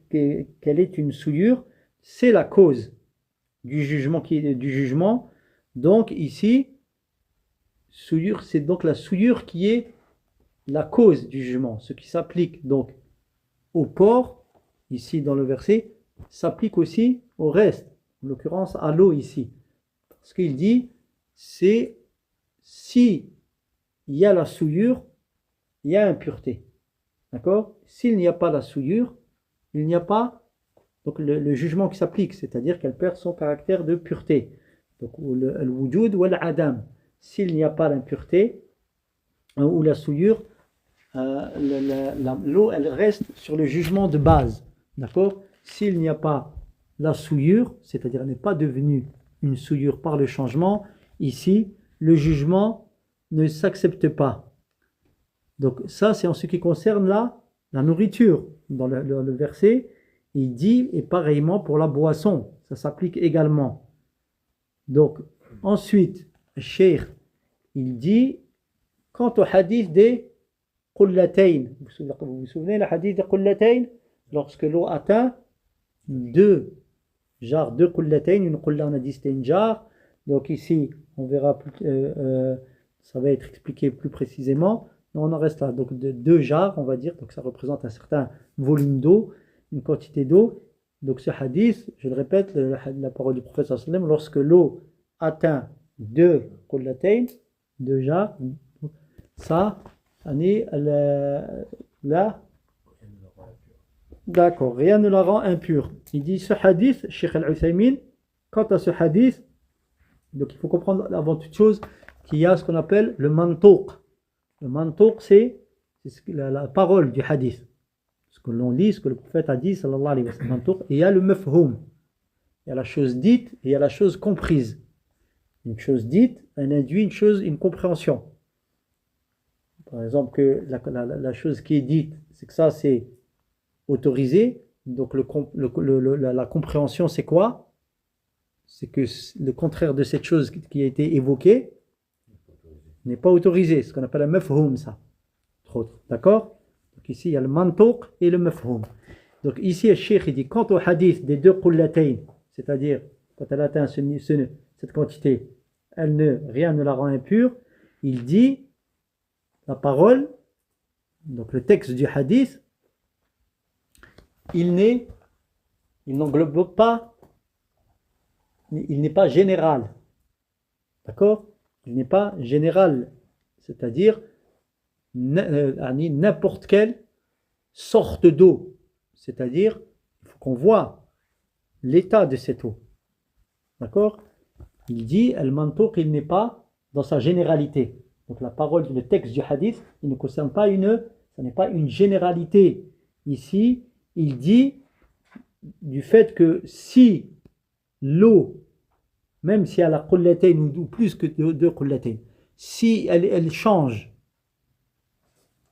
qu'elle est une souillure, c'est la cause du jugement. Donc ici, souillure, c'est donc la souillure qui est la cause du jugement. Ce qui s'applique donc au porc, ici dans le verset, s'applique aussi au reste, en l'occurrence à l'eau ici. Parce qu'il dit, c'est si il y a la souillure, il y a impureté. D'accord? S'il n'y a pas la souillure, il n'y a pas donc le jugement qui s'applique, c'est-à-dire qu'elle perd son caractère de pureté. Donc le wujud ou l'adam. S'il n'y a pas l'impureté ou la souillure, l'eau elle reste sur le jugement de base. D'accord? S'il n'y a pas la souillure, c'est-à-dire elle n'est pas devenue une souillure par le changement, ici le jugement ne s'accepte pas. Donc ça c'est en ce qui concerne la nourriture. Dans le verset, il dit, et pareillement pour la boisson, ça s'applique également. Donc ensuite, le cheikh, il dit, quant au hadith des qullatayn, vous vous souvenez le hadith des qullatayn, lorsque l'eau atteint 2 jarres, 2 qullatayn, une qulla on a dit c'était une jarre, donc ici on verra, ça va être expliqué plus précisément. Non, on en reste là, donc de 2 jarres on va dire, donc ça représente un certain volume d'eau, une quantité d'eau. Donc ce hadith, je le répète, la parole du prophète sallallahu alayhi wa sallam, lorsque l'eau atteint 2 qullatayn, 2 jarres, ça est là. D'accord, rien ne la rend impure. Il dit ce hadith, Cheikh Al-Uthaymin, quant à ce hadith, donc il faut comprendre avant toute chose qu'il y a ce qu'on appelle le mantuq. Le mantuq, c'est la parole du hadith. Ce que l'on lit, ce que le prophète a dit, sallallahu alayhi wa sallam, et il y a le mafhoum. Il y a la chose dite et il y a la chose comprise. Une chose dite, elle induit une compréhension. Par exemple, que la chose qui est dite, c'est que ça c'est autorisé. Donc la compréhension c'est quoi? C'est que le contraire de cette chose qui a été évoquée n'est pas autorisé. Ce qu'on appelle un mafhoum, ça. D'accord? Donc ici il y a le mantuq et le mafhoum. Donc ici le cheikh il dit, quant au hadith des 2 qullatayn, c'est-à-dire quand elle atteint cette quantité, rien ne la rend impure, il dit la parole, donc le texte du hadith, il n'englobe pas, il n'est pas général. D'accord? Il n'est pas général, c'est-à-dire n'importe quelle sorte d'eau. C'est-à-dire, il faut qu'on voit l'état de cette eau. D'accord? Il dit, al-mantuq, il n'est pas dans sa généralité. Donc la parole, le texte du hadith, il ne concerne pas ça n'est pas une généralité. Ici, il dit du fait que si l'eau, même si elle a qullatayn ou plus que 2 qullatayn, si elle change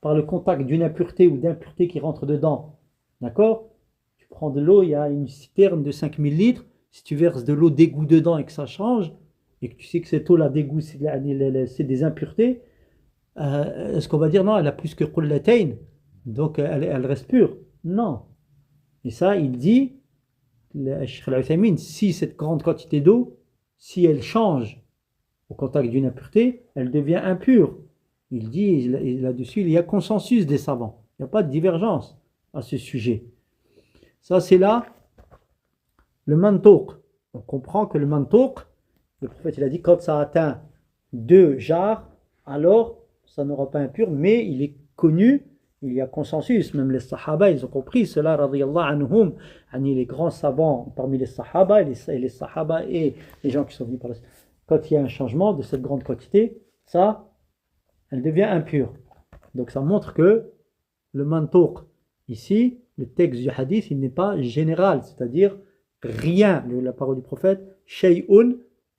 par le contact d'une impureté ou d'impureté qui rentre dedans, d'accord? Tu prends de l'eau, il y a une citerne de 5000 litres, si tu verses de l'eau d'égout dedans et que ça change, et que tu sais que cette eau-là d'égout, c'est des impuretés, est-ce qu'on va dire non, elle a plus que qullatayn, donc elle reste pure? Non. Et ça, il dit, le Cheikh Al-Uthaymin, si cette grande quantité d'eau, si elle change au contact d'une impureté, elle devient impure. Il dit là-dessus, il y a consensus des savants. Il n'y a pas de divergence à ce sujet. Ça, c'est là le mantouk. On comprend que le mantouk, le prophète il a dit, quand ça atteint 2 jarres, alors ça n'aura pas impur, mais il est connu, il y a consensus, même les sahaba, ils ont compris cela, radiyallahu anhum, les grands savants parmi les sahaba, et les sahaba et les gens qui sont venus par la suite. Quand il y a un changement de cette grande quantité, ça, elle devient impure. Donc ça montre que le mantouk, ici, le texte du hadith, il n'est pas général, c'est-à-dire rien, la parole du prophète, shay'un,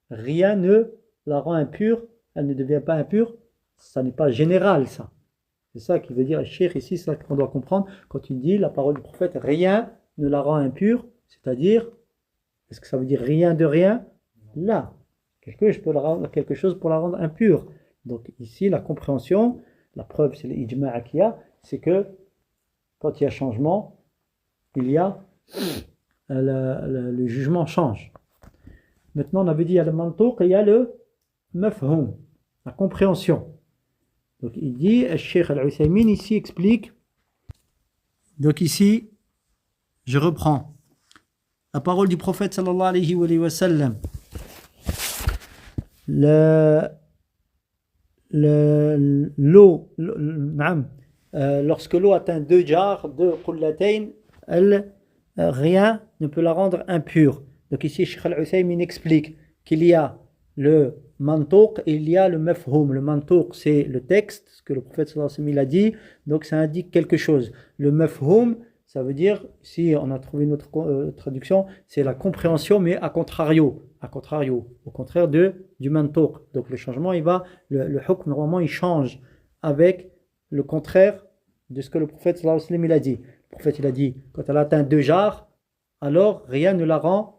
rien ne la rend impure, elle ne devient pas impure, ça n'est pas général ça. C'est ça qui veut dire le cheikh ici, c'est ça qu'on doit comprendre quand il dit la parole du prophète, rien ne la rend impure, c'est-à-dire, est-ce que ça veut dire rien de rien? Là, quelque chose pour la rendre impure. Donc ici, la compréhension, la preuve c'est l'ijma' qu'il y a, c'est que quand il y a changement, il y a le jugement change. Maintenant, on avait dit il y a le mantouk et il y a le mafhoum, la compréhension. Donc il dit, le Cheikh Al-Uthaymin ici explique, donc ici, je reprends la parole du prophète sallallahu alayhi wa sallam. Lorsque l'eau atteint 2 jars, 2 qullatayn, rien ne peut la rendre impure. Donc ici, Cheikh Al-Uthaymin explique qu'il y a le mantouk et il y a le mafhoum. Le mantouk, c'est le texte, ce que le prophète sallallahu alayhi wa sallam a dit, donc ça indique quelque chose. Le mafhoum, ça veut dire, si on a trouvé une autre traduction, c'est la compréhension, mais à contrario, au contraire du mantouk. Donc le changement, le hukm, normalement, il change avec le contraire de ce que le prophète sallallahu alayhi wa sallam il a dit. Le prophète il a dit, quand elle atteint 2 jars, alors rien ne la rend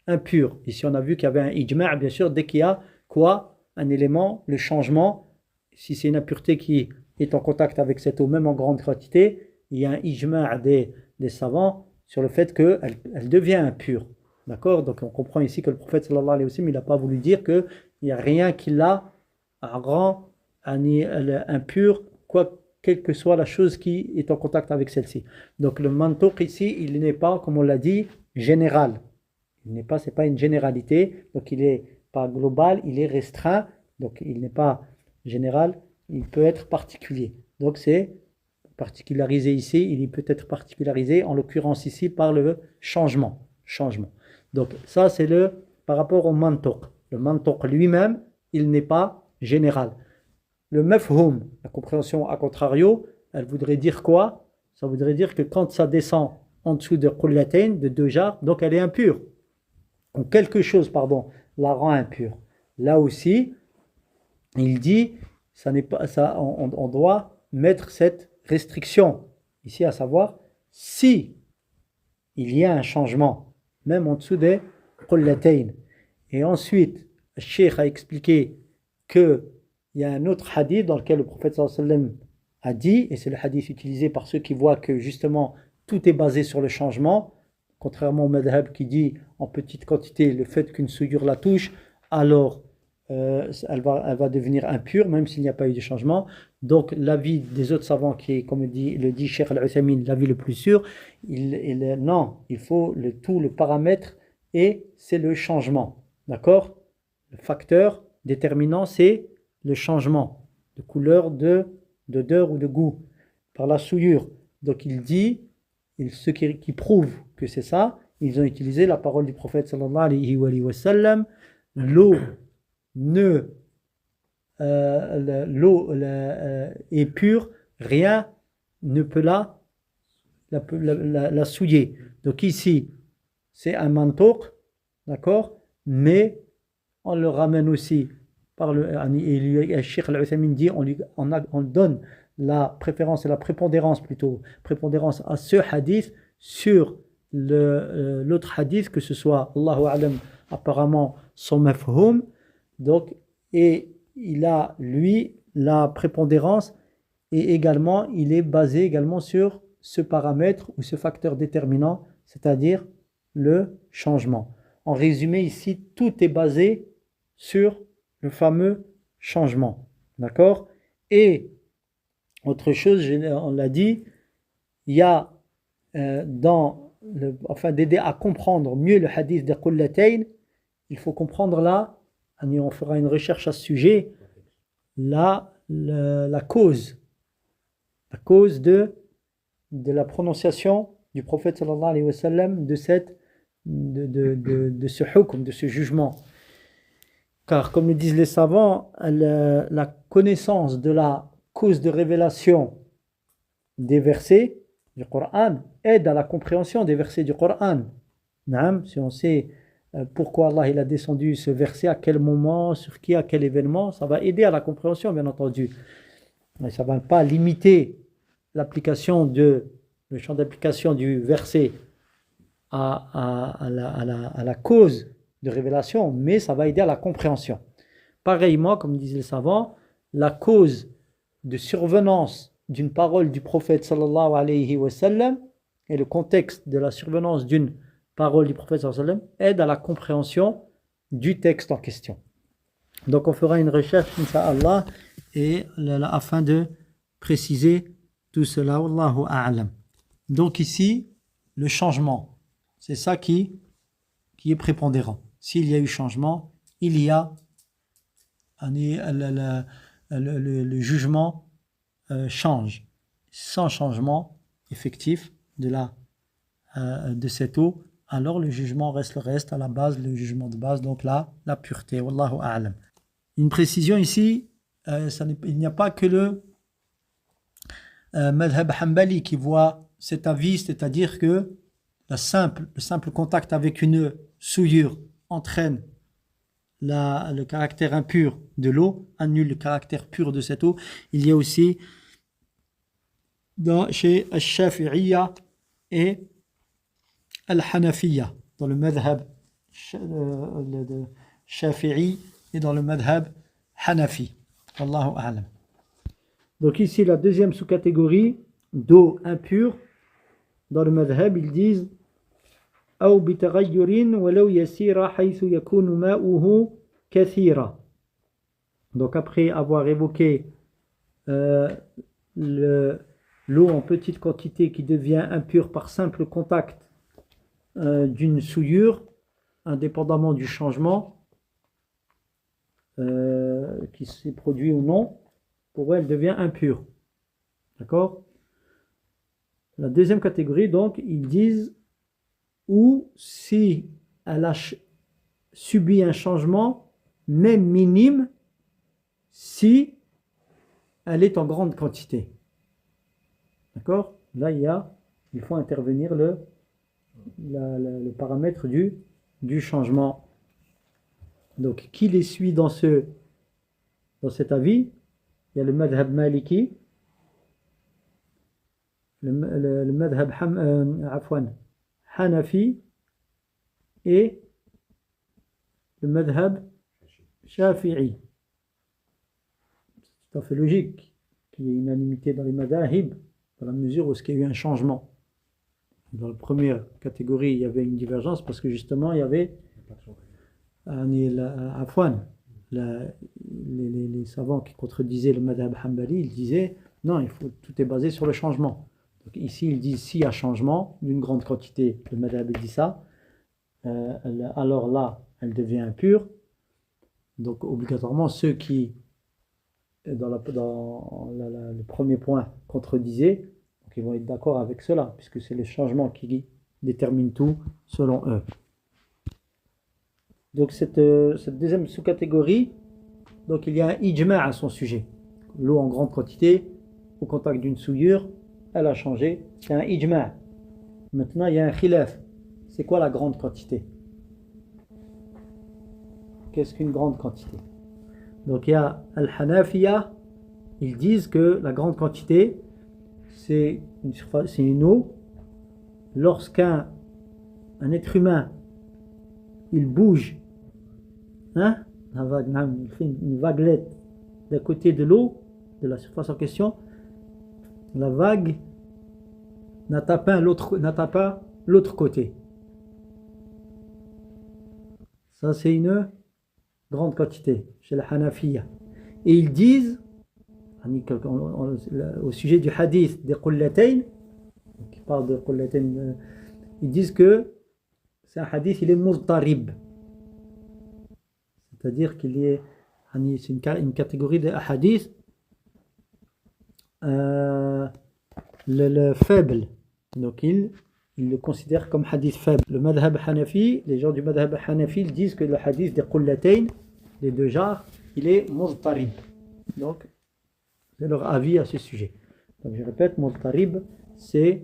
impure. Ici on a vu qu'il y avait un ijma', bien sûr, dès qu'il y a quoi? Un élément, le changement, si c'est une impureté qui est en contact avec cette eau, même en grande quantité, il y a un ijma' des savants sur le fait qu'elle devient impure. D'accord? Donc on comprend ici que le prophète sallallahu alayhi wa sallam, il n'a pas voulu dire qu'il n'y a rien qui la rend impure, quelle que soit la chose qui est en contact avec celle-ci. Donc le mantouk ici, il n'est pas, comme on l'a dit, général. C'est pas une généralité, donc il n'est pas global, il est restreint, donc il n'est pas général, il peut être particulier. Donc c'est particularisé ici, il peut être particularisé, en l'occurrence ici, par le changement. Donc ça c'est par rapport au mantouk. Le mantouk lui-même, il n'est pas général. Le mafhoum, la compréhension à contrario, elle voudrait dire quoi? Ça voudrait dire que quand ça descend en dessous de qullatayn, de 2 jars, donc elle est impure. Donc quelque chose, la rend impure. Là aussi, il dit, ça n'est pas ça, on doit mettre cette restriction ici, à savoir, si il y a un changement, même en dessous des qullatayn, et ensuite, le cheikh a expliqué que il y a un autre hadith dans lequel le prophète sallallahu alayhi wa sallam a dit, et c'est le hadith utilisé par ceux qui voient que justement tout est basé sur le changement, contrairement au madhab qui dit en petite quantité le fait qu'une souillure la touche, alors elle va devenir impure même s'il n'y a pas eu de changement. Donc l'avis des autres savants qui est, comme le dit Cheikh Al-Uthaymin, l'avis le plus sûr, non, il faut le paramètre et c'est le changement. D'accord? Le facteur déterminant c'est le changement de couleur, d'odeur ou de goût par la souillure. Donc il dit, ceux qui prouvent que c'est ça, ils ont utilisé la parole du prophète sallallahu alayhi wa sallam, l'eau est pure, rien ne peut la souiller. Donc ici, c'est un mantouk, d'accord, mais on le ramène aussi par le Cheikh Al-Uthaymin dit, on donne la préférence et la prépondérance à ce hadith sur l'autre hadith, que ce soit Allahu A'lam apparemment son mafhoum, donc, et il a lui la prépondérance et également il est basé également sur ce paramètre ou ce facteur déterminant, c'est-à-dire le changement. En résumé, ici, tout est basé sur le fameux changement. D'accord? Et autre chose, on l'a dit, il y a afin d'aider à comprendre mieux le hadith de Qullatayn, il faut comprendre là, on fera une recherche à ce sujet, la cause de la prononciation du prophète sallallahu alayhi wa sallam de ce hukm, de ce jugement. Car comme le disent les savants, la connaissance de la cause de révélation des versets du Coran aide à la compréhension des versets du Coran. Si on sait pourquoi Allah il a descendu ce verset, à quel moment, sur qui, à quel événement, ça va aider à la compréhension, bien entendu. Mais ça ne va pas limiter le champ d'application du verset à la cause de révélation, mais ça va aider à la compréhension. Pareillement, comme disent les savants, la cause de survenance d'une parole du prophète sallallahu alayhi wa sallam et le contexte de la survenance d'une parole du prophète sallallahu alayhi wa sallam aide à la compréhension du texte en question. Donc on fera une recherche, incha'Allah, et afin de préciser tout cela, wallahu a'lam. Donc ici, le changement, c'est ça qui est prépondérant. S'il y a eu changement, il y a le jugement change. Sans changement effectif de cette eau, alors le jugement reste à la base, le jugement de base, donc la pureté. Wallahu a'lam. Une précision ici, il n'y a pas que le madhab hanbali qui voit cet avis, c'est-à-dire que le simple contact avec une souillure entraîne le caractère impur de l'eau, annule le caractère pur de cette eau. Il y a aussi chez Al-Shafi'iyya et Al-Hanafiyya, dans le madhab Shafi'i et dans le madhab Hanafi. Wallahu a'lam. Donc ici, la deuxième sous-catégorie d'eau impure, dans le madhab, ils disent أو بتغير ولو يسير حيث يكون ماؤه كثيرا. Donc après avoir évoqué l'eau en petite quantité qui devient impure par simple contact d'une souillure, indépendamment du changement qui s'est produit ou non, pour elle devient impure. D'accord? La deuxième catégorie, donc, ils disent ou si elle a subi un changement, même minime, si elle est en grande quantité. D'accord? Là, il faut intervenir le paramètre du changement. Donc, qui les suit dans cet avis? Il y a le madhab maliki, le madhab Hanafi et le madhab Shafi'i. C'est tout à fait logique qu'il y ait une unanimité dans les madhahib, dans la mesure où il y a eu un changement. Dans la première catégorie, il y avait une divergence parce que justement, il y avait les savants qui contredisaient le madhab hanbali, ils disaient non, tout est basé sur le changement. Donc ici, ils disent s'il y a changement d'une grande quantité, le madhab dit ça, alors là, elle devient impure. Donc obligatoirement, ceux qui, dans le premier point, contredisaient, donc ils vont être d'accord avec cela, puisque c'est les changements qui déterminent tout selon eux. Donc cette deuxième sous-catégorie, donc il y a un ijma' à son sujet. L'eau en grande quantité, au contact d'une souillure, elle a changé, c'est un ijma'. Maintenant il y a un khilaf. C'est quoi la grande quantité? Qu'est-ce qu'une grande quantité? Donc il y a Al-Hanafiya, ils disent que la grande quantité, c'est une eau. Lorsqu'un être humain, il bouge, il fait une vaguelette d'un côté de l'eau, de la surface en question, la vague n'atteint pas l'autre côté. Ça, c'est une grande quantité chez la Hanafiya. Et ils disent, au sujet du hadith des Qullatayn, qui parle de Qullatayn, ils disent que c'est un hadith, il est muztarib. C'est-à-dire qu'il est, c'est une catégorie de hadith le faible. Donc il le considère comme hadith faible. Le madhab hanafi, les gens du madhab hanafi, ils disent que le hadith des qullatayn, les deux jars, il est muztarib. Donc c'est leur avis à ce sujet. Donc je répète, muztarib, c'est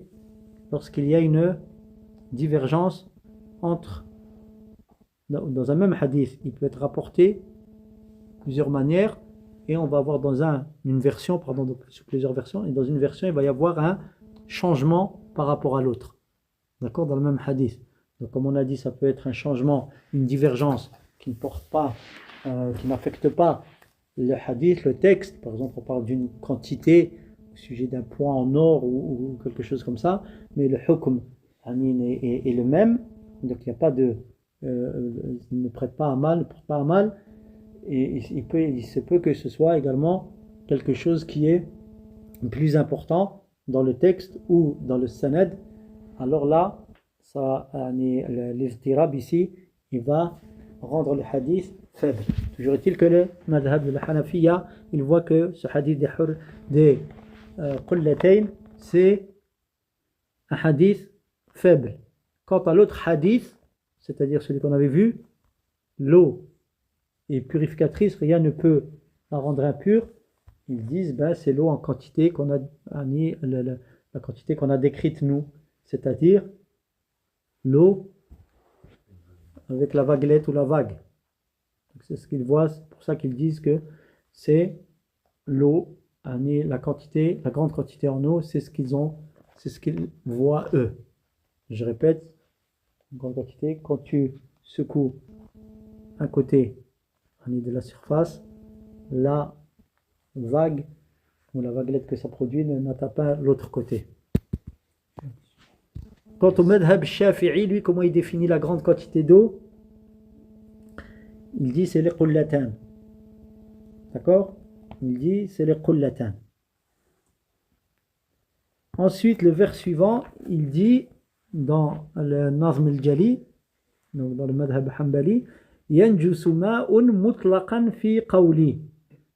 lorsqu'il y a une divergence entre, dans un même hadith, il peut être rapporté de plusieurs manières, et on va avoir dans une version, sur plusieurs versions, et dans une version, il va y avoir un changement par rapport à l'autre. D'accord, dans le même hadith. Donc comme on a dit, ça peut être un changement, une divergence qui ne porte pas, qui n'affecte pas le hadith, le texte. Par exemple, on parle d'une quantité au sujet d'un point en or ou quelque chose comme ça, mais le hukm est le même. Donc il n'y a pas de, il ne prête pas à mal, et il se peut que ce soit également quelque chose qui est plus important dans le texte ou dans le sanad. Alors là, l'iztirab ici, il va rendre le hadith faible. Toujours est-il que le madhab de la Hanafiya, il voit que ce hadith des qullatayn, c'est un hadith faible. Quant à l'autre hadith, c'est-à-dire celui qu'on avait vu, l'eau est purificatrice, rien ne peut la rendre impure. Ils disent c'est l'eau en quantité qu'on a la quantité qu'on a décrite nous, c'est-à-dire l'eau avec la vaguelette ou la vague. Donc c'est ce qu'ils voient, c'est pour ça qu'ils disent que c'est l'eau, la grande quantité en eau, c'est ce qu'ils voient eux. Je répète, une grande quantité, quand tu secoues un côté de la surface, la vague ou la vaguelette que ça produit n'atteint pas l'autre côté. Quant au madhab shafi'i, lui, comment il définit la grande quantité d'eau? Il dit c'est les qullatan. D'accord? Il dit c'est les qullatan. Ensuite, le vers suivant, il dit dans le Nazm al-Jali, donc dans le madhab hanbali, yanjusu ma'un mutlaqan fi qawli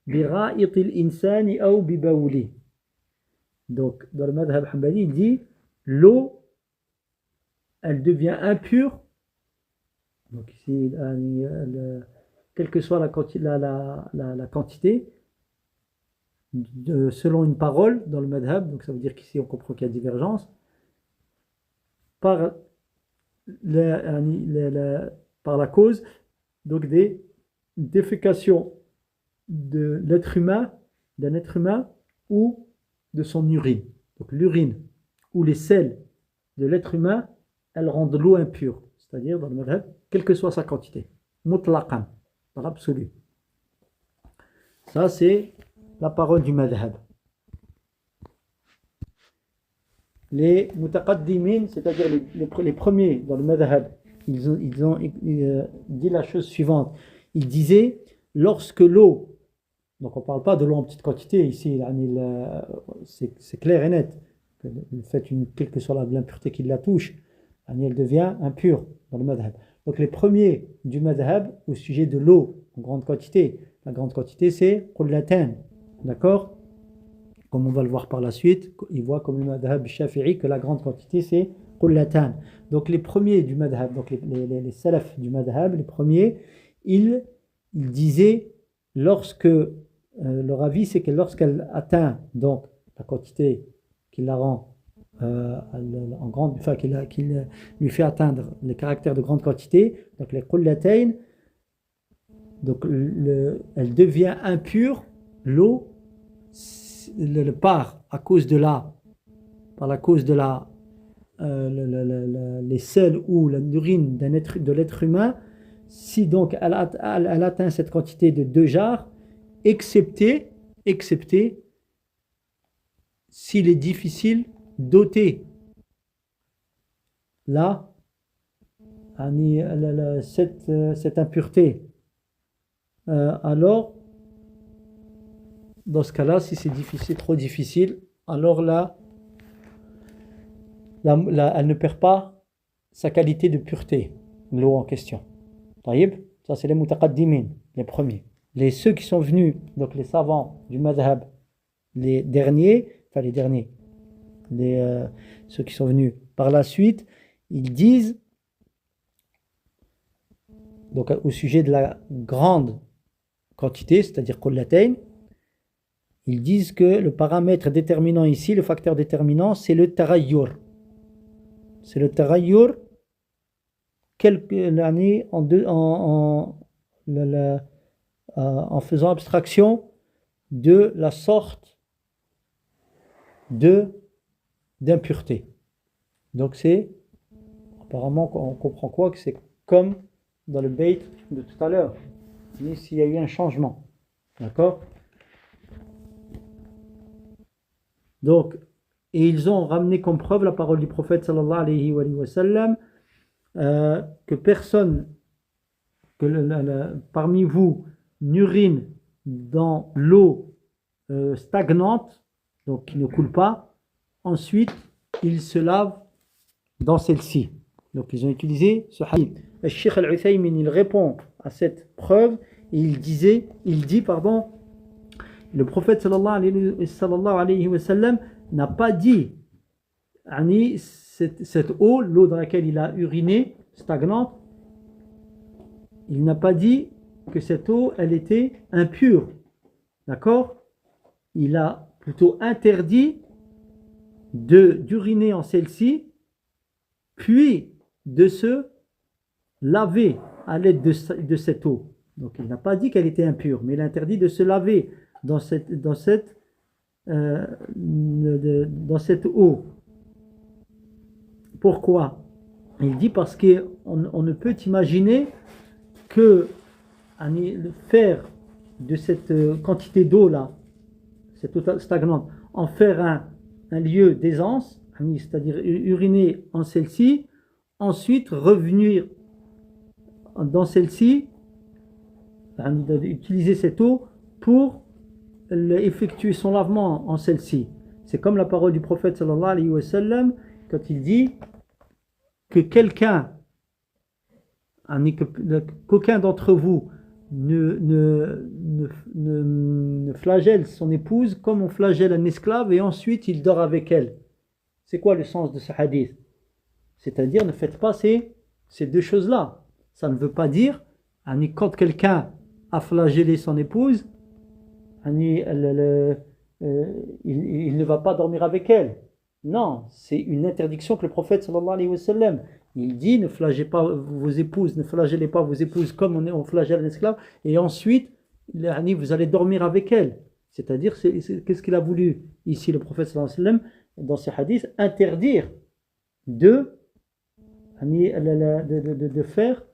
bigha'it al-insani aw bi bawli. Donc dans le madhab hanbali, il dit l'eau, elle devient impure. Donc ici, quelle que soit la quantité, selon une parole dans le madhab, donc ça veut dire qu'ici on comprend qu'il y a divergence, par la cause donc des défécations d'un être humain ou de son urine. Donc l'urine ou les selles de l'être humain, elles rendent l'eau impure, c'est-à-dire dans le madhab, quelle que soit sa quantité, mutlaqan, dans l'absolu. Ça c'est la parole du madhab. Les mutaqaddimin, c'est-à-dire les premiers dans le madhab, ils ont dit la chose suivante. Ils disaient, lorsque l'eau, donc on ne parle pas de l'eau en petite quantité ici, c'est clair et net, le fait quelle que soit l'impureté qui la touche, elle devient impure dans le madhab. Donc les premiers du madhab au sujet de l'eau en grande quantité, la grande quantité c'est qullatan, d'accord? Comme on va le voir par la suite, ils voient comme le madhab shafi'i que la grande quantité c'est qullatan. Donc les premiers du madhab, donc les salafs du madhab, les premiers, ils disaient leur avis c'est que lorsqu'elle atteint donc la quantité qui la rend en grande, enfin qui lui fait atteindre les caractères de grande quantité, donc les qullatayn, donc elle devient impure, l'eau, par la cause de les selles ou l'urine de l'être humain, si donc elle atteint cette quantité de 2 jars, excepté s'il est difficile d'ôter cette impureté, alors dans ce cas-là, si c'est difficile, trop difficile, alors là, elle ne perd pas sa qualité de pureté, l'eau en question. Taïb, ça c'est les mutaqaddimin, les premiers. Ceux qui sont venus, donc les savants du madhab, les derniers, ceux qui sont venus par la suite, ils disent, donc au sujet de la grande quantité, c'est-à-dire qullatayn, ils disent que le paramètre déterminant ici, le facteur déterminant, c'est le taghayyur. C'est le taghayyur en faisant abstraction de la sorte d'impureté. Donc c'est, apparemment on comprend quoi, que c'est comme dans le bait de tout à l'heure, s'il y a eu un changement. D'accord? Donc, et ils ont ramené comme preuve la parole du prophète sallallahu alayhi wa sallam, que personne parmi vous n'urine dans l'eau stagnante, donc qui ne coule pas, ensuite il se lave dans celle-ci. Donc ils ont utilisé ce hadith. Le Cheikh Al-Uthaymin, il répond à cette preuve et il dit, le prophète sallallahu alayhi wa sallam n'a pas dit cette eau, l'eau dans laquelle il a uriné, stagnante, il n'a pas dit que cette eau, elle était impure. D'accord? Il a plutôt interdit d'uriner en celle-ci, puis de se laver à l'aide de cette eau. Donc il n'a pas dit qu'elle était impure, mais il a interdit de se laver dans cette eau. Pourquoi? Il dit parce qu'on ne peut imaginer que faire de cette quantité d'eau là, cette eau stagnante, en faire un lieu d'aisance, c'est-à-dire uriner en celle-ci, ensuite revenir dans celle-ci, utiliser cette eau pour effectuer son lavement en celle-ci. C'est comme la parole du prophète sallallahu alayhi wa sallam quand il dit que qu'aucun d'entre vous ne flagelle son épouse comme on flagelle un esclave et ensuite il dort avec elle. C'est quoi le sens de ce hadith? C'est-à-dire, ne faites pas ces deux choses-là. Ça ne veut pas dire, quand quelqu'un a flagellé son épouse, il ne va pas dormir avec elle. Non, c'est une interdiction que le prophète sallallahu alayhi wa sallam, il dit, ne flagellez pas vos épouses comme on flagelle un esclave, et ensuite, vous allez dormir avec elle. C'est-à-dire, qu'est-ce qu'il a voulu ici, le prophète sallallahu alayhi wa sallam, dans ces hadiths, interdire de faire,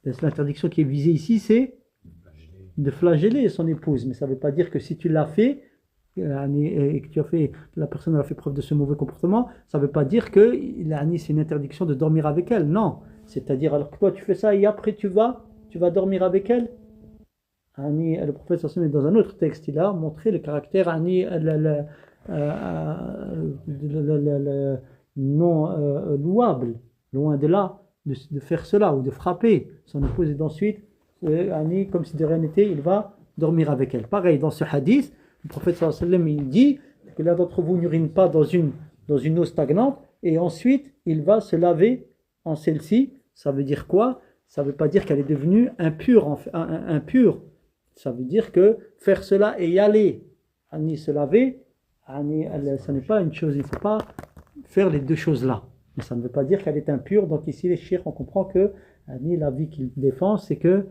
l'interdiction qui est visée ici, c'est de flageller son épouse. Mais ça ne veut pas dire que si tu l'as fait, et que la personne a fait preuve de ce mauvais comportement, ça ne veut pas dire que c'est une interdiction de dormir avec elle. Non. C'est-à-dire, alors que toi tu fais ça et après tu vas dormir avec elle. Le prophète sallallahu dans un autre texte, il a montré le caractère non louable, loin de là, de faire cela ou de frapper son épouse et d'ensuite, comme si de rien n'était, il va dormir avec elle. Pareil, dans ce hadith, le prophète sallallahu alayhi wa sallam, il dit que l'un d'entre vous n'urine pas dans une eau stagnante et ensuite il va se laver en celle-ci. Ça veut dire quoi? Ça ne veut pas dire qu'elle est devenue impure. Ça veut dire que faire cela et y aller, se laver, ce n'est pas une chose, il ne faut pas faire les deux choses-là. Mais ça ne veut pas dire qu'elle est impure. Donc ici, les chiites, on comprend que l'avis qu'il défend, c'est que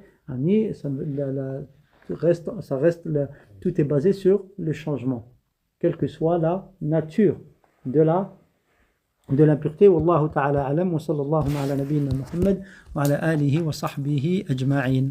tout est basé sur le changement, quelle que soit la nature de l'impureté. Wallahu ta'ala alam wa sallallahu ala nabiyyina Muhammad wa ala alihi wa sahbihi ajma'in.